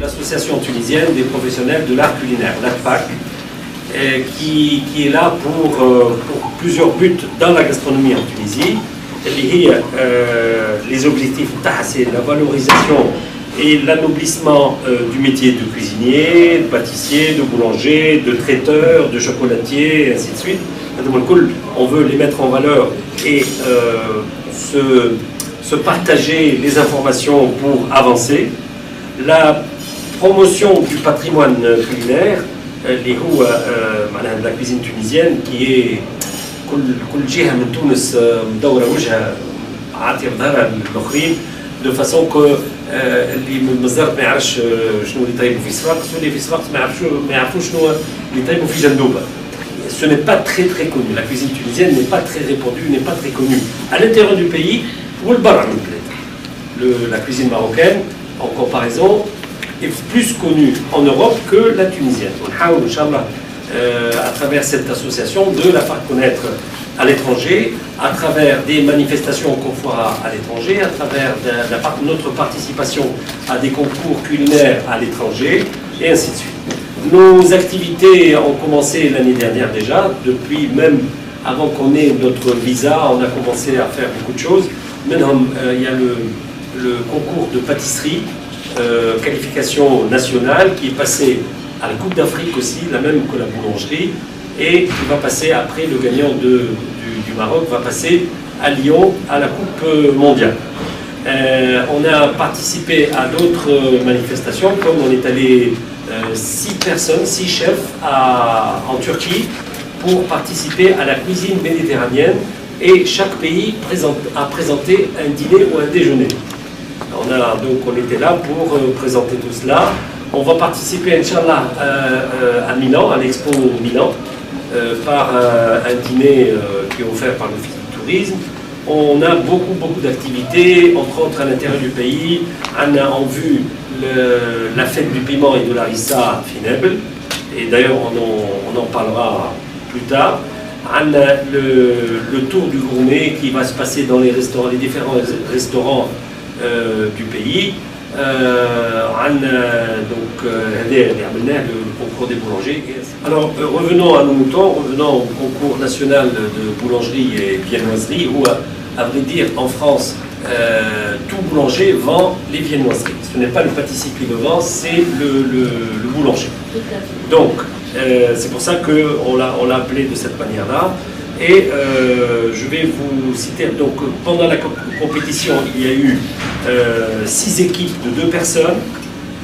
L'Association tunisienne des professionnels de l'art culinaire, l'ATPAC, qui est là pour plusieurs buts dans la gastronomie en Tunisie. Les objectifs, c'est la valorisation et l'aноblissement du métier de cuisinier, de pâtissier, de boulanger, de traiteur, de chocolatier, et ainsi de suite. On veut les mettre en valeur et se partager les informations pour avancer. La promotion du patrimoine culinaire, la cuisine tunisienne, qui est كل جهة من تونس مدورة وجهها عاطية ظهرها للآخرين de façon que اللي من مزارت ما يعرفش شنو اللي طيبوا في صفاقس واللي في صفاقس ما يعرفوش شنو اللي طيبوا في جندوبة. Ce n'est pas très connu. La cuisine tunisienne n'est pas très répandue, n'est pas très connue à l'intérieur du pays ou le barra. La cuisine marocaine, en comparaison, est plus connue en Europe que la tunisienne. On حاول إن شاء الله à travers cette association de la faire connaître à l'étranger, à travers des manifestations qu'on fera à l'étranger, à travers notre participation à des concours culinaires à l'étranger, et ainsi de suite. Nos activités ont commencé l'année dernière déjà, depuis même avant qu'on ait notre visa, on a commencé à faire beaucoup de choses. Maintenant, il y a le concours de pâtisserie, qualification nationale, qui est passé à la Coupe d'Afrique aussi, la même que la boulangerie, et qui va passer après, le gagnant du Maroc va passer à Lyon à la Coupe mondiale. On a participé à d'autres manifestations, comme on est allé 6 personnes, 6 chefs en Turquie pour participer à la cuisine méditerranéenne, et chaque pays a présenté un dîner ou un déjeuner. On était là pour présenter tout cela. On va participer, Inch'Allah, à Milan, à l'Expo Milan, par un dîner qui est offert par l'Office du tourisme. On a beaucoup d'activités, entre autres à l'intérieur du pays. On a en vue la fête du piment et de la harissa à Fineble, et d'ailleurs on en parlera plus tard. On a le tour du gourmet qui va se passer dans les différents restaurants du pays. Le concours des boulangers. Alors revenons à nos moutons, revenons au concours national de boulangerie et viennoiserie, où à vrai dire en France tout boulanger vend les viennoiseries. Ce n'est pas le pâtissier qui le vend, c'est le boulanger. Donc c'est pour ça qu'on l'a appelé de cette manière-là. Et je vais vous citer, donc pendant la compétition, il y a eu 6 équipes de 2 personnes.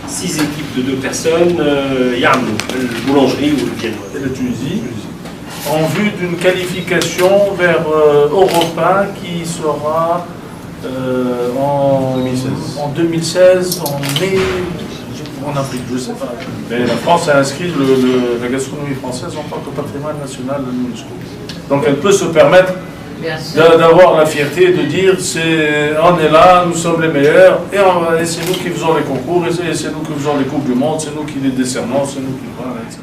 6 équipes de 2 personnes, Yamlou, la boulangerie ou le viennois. Et la Tunisie, en vue d'une qualification vers Europa qui sera en 2016, en mai, en Afrique, je ne sais pas. Mais la France a inscrit la gastronomie française en tant que patrimoine national de l'UNESCO. Donc elle peut se permettre d'avoir la fierté de dire on est là, nous sommes les meilleurs, et c'est nous qui faisons les concours, et c'est nous qui faisons les Coupes du Monde, c'est nous qui les décernons, c'est nous qui... Voilà, etc.